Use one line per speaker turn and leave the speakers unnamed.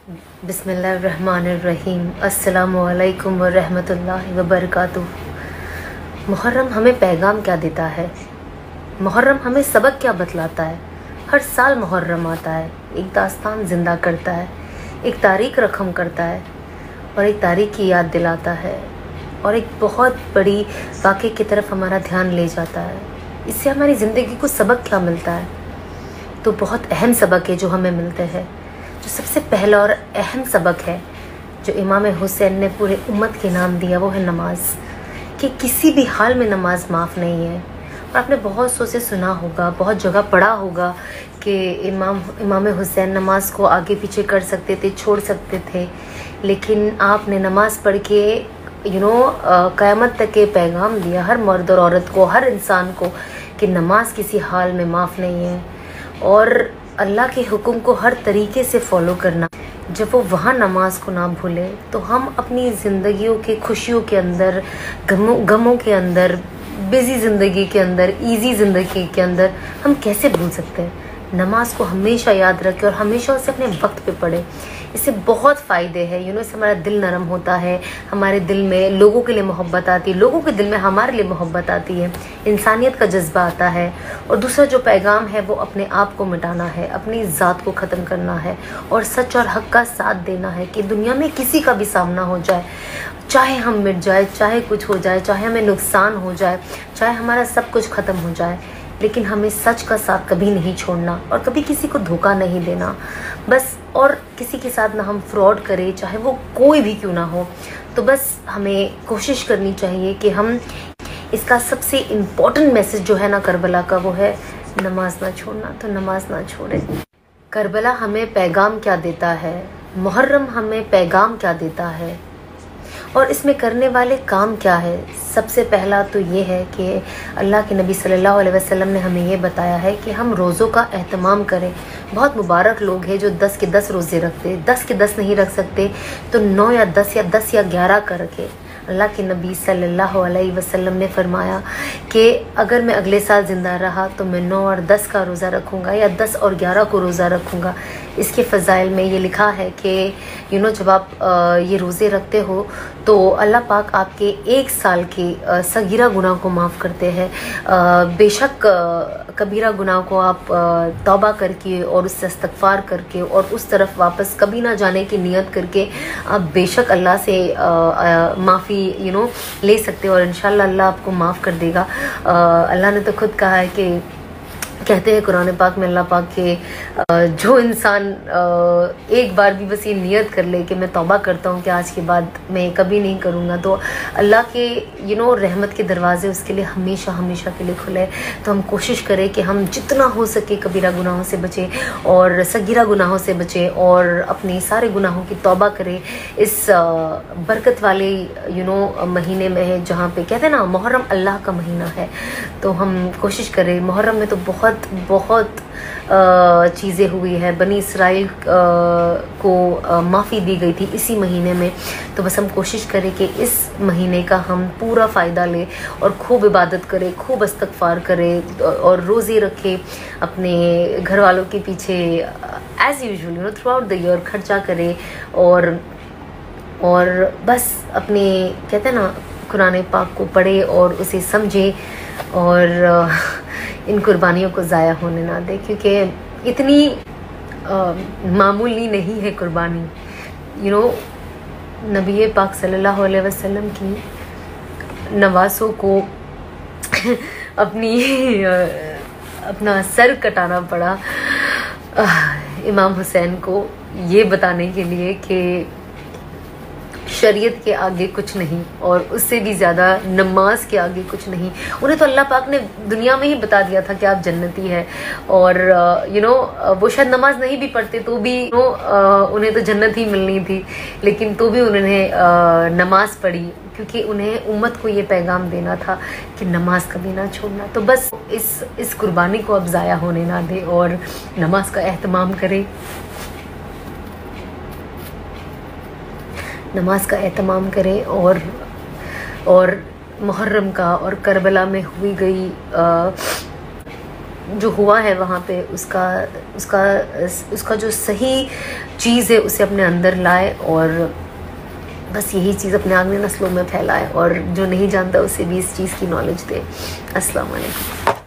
बिस्मिल्लाहिर्रहमानिर्रहीम। अस्सलामुअलैकुम वरहमतुल्लाहि वबरकातुह। मुहर्रम हमें पैगाम क्या देता है? मुहर्रम हमें सबक क्या बतलाता है? हर साल मुहर्रम आता है, एक दास्तान ज़िंदा करता है, एक तारीख रकम करता है और एक तारीख की याद दिलाता है और एक बहुत बड़ी वाक़े की तरफ हमारा ध्यान ले जाता है। इससे हमारी ज़िंदगी को सबक क्या मिलता है? तो बहुत अहम सबक है जो हमें मिलते हैं। जो सबसे पहला और अहम सबक है जो इमाम हुसैन ने पूरे उम्मत के नाम दिया, वो है नमाज। कि किसी भी हाल में नमाज माफ़ नहीं है। और आपने बहुत सौ से सुना होगा, बहुत जगह पढ़ा होगा कि इमाम हुसैन नमाज को आगे पीछे कर सकते थे, छोड़ सकते थे, लेकिन आपने नमाज पढ़ के क़यामत तक के पैगाम दिया हर मर्द और औरत को, हर इंसान को, कि नमाज किसी हाल में माफ़ नहीं है। और अल्लाह के हुक्म को हर तरीके से फॉलो करना। जब वो वहाँ नमाज को ना भूले तो हम अपनी ज़िंदगियों के खुशियों के अंदर, गमों के अंदर, बिज़ी ज़िंदगी के अंदर, इजी ज़िंदगी के अंदर हम कैसे भूल सकते हैं? नमाज को हमेशा याद रखें और हमेशा उसे अपने वक्त पे पढ़ें। इससे बहुत फ़ायदे हैं। इससे हमारा दिल नरम होता है, हमारे दिल में लोगों के लिए मोहब्बत आती है, लोगों के दिल में हमारे लिए मोहब्बत आती है, इंसानियत का जज्बा आता है। और दूसरा जो पैगाम है वो अपने आप को मिटाना है, अपनी ज़ात को ख़त्म करना है और सच और हक़ का साथ देना है कि दुनिया में किसी का भी सामना हो जाए, चाहे हम मिट जाए, चाहे कुछ हो जाए, चाहे हमें नुकसान हो जाए, चाहे हमारा सब कुछ ख़त्म हो जाए, लेकिन हमें सच का साथ कभी नहीं छोड़ना और कभी किसी को धोखा नहीं देना बस। और किसी के साथ ना हम फ्रॉड करें, चाहे वो कोई भी क्यों ना हो। तो बस हमें कोशिश करनी चाहिए कि हम इसका सबसे इम्पोर्टेंट मैसेज जो है ना करबला का, वो है नमाज ना छोड़ना। तो नमाज ना छोड़ें। करबला हमें पैगाम क्या देता है? मुहर्रम हमें पैगाम क्या देता है? और इसमें करने वाले काम क्या है? सबसे पहला तो ये है कि अल्लाह के नबी सल्लल्लाहु अलैहि वसल्लम ने हमें ये बताया है कि हम रोज़ों का एहतमाम करें। बहुत मुबारक लोग हैं जो 10 के 10 रोज़े रखते, 10 के 10 नहीं रख सकते तो 9 या 10 या 10 या 11 कर रखे। अल्लाह के नबी सल्लल्लाहु अलैहि वसल्लम ने फरमाया कि अगर मैं अगले साल ज़िंदा रहा तो मैं 9 और 10 का रोज़ा रखूँगा या 10 और 11 को रोज़ा रखूँगा। इसके फ़ज़ाइल में ये लिखा है कि जब आप ये रोज़े रखते हो तो अल्लाह पाक आपके 1 साल के सगीरा गुनाह को माफ़ करते हैं। बेशक कबीरा गुनाह को आप तौबा करके और उससे इस्तग़फ़ार करके और उस तरफ वापस कभी ना जाने की नियत करके आप बेशक अल्लाह से माफ़ी ले सकते हो और इंशाल्लाह अल्लाह आपको माफ़ कर देगा। अल्लाह ने तो खुद कहा है कि कहते हैं कुरान पाक में अल्लाह पाक के जो इंसान एक बार भी बस ये नियत कर ले कि मैं तौबा करता हूँ कि आज के बाद मैं कभी नहीं करूँगा, तो अल्लाह के रहमत के दरवाज़े उसके लिए हमेशा हमेशा के लिए खुले। तो हम कोशिश करें कि हम जितना हो सके कबीरा गुनाहों से बचें और सगीरा गुनाहों से बचें और अपने सारे गुनाहों की तौबा करें। इस बरकत वाले महीने में है जहाँ पे कहते हैं ना मुहर्रम अल्लाह का महीना है, तो हम कोशिश करें। मुहर्रम में तो बहुत चीज़ें हुई है। बनी इसराइल को माफ़ी दी गई थी इसी महीने में। तो बस हम कोशिश करें कि इस महीने का हम पूरा फ़ायदा लें और खूब इबादत करें, खूब इस्तग़फ़ार करें और रोज़े रखें, अपने घर वालों के पीछे as usual through out the year खर्चा करें और बस अपने कहते हैं ना कुरान पाक को पढ़े और उसे समझे और इन कुर्बानियों को ज़ाया होने ना दे, क्योंकि इतनी मामूली नहीं है कुर्बानी। नबी पाक सल्लल्लाहु अलैहि वसल्लम की नवासों को अपना सर कटाना पड़ा इमाम हुसैन को ये बताने के लिए कि शरीयत के आगे कुछ नहीं और उससे भी ज़्यादा नमाज के आगे कुछ नहीं। उन्हें तो अल्लाह पाक ने दुनिया में ही बता दिया था कि आप जन्नती है और वो शायद नमाज नहीं भी पढ़ते तो भी उन्हें तो जन्नत ही मिलनी थी, लेकिन तो भी उन्होंने नमाज पढ़ी क्योंकि उन्हें उम्मत को ये पैगाम देना था कि नमाज कभी ना छोड़ना। तो बस इस कुर्बानी को अब ज़ाया होने ना दे और नमाज का एहतमाम करें, नमाज का एहतमाम करें और मुहर्रम का और करबला में हुई गई जो हुआ है वहाँ पे उसका उसका उसका जो सही चीज़ है उसे अपने अंदर लाए, और बस यही चीज़ अपने आगे नस्लों में फैलाए, और जो नहीं जानता उसे भी इस चीज़ की नॉलेज दे। अस्सलाम वालेकुम।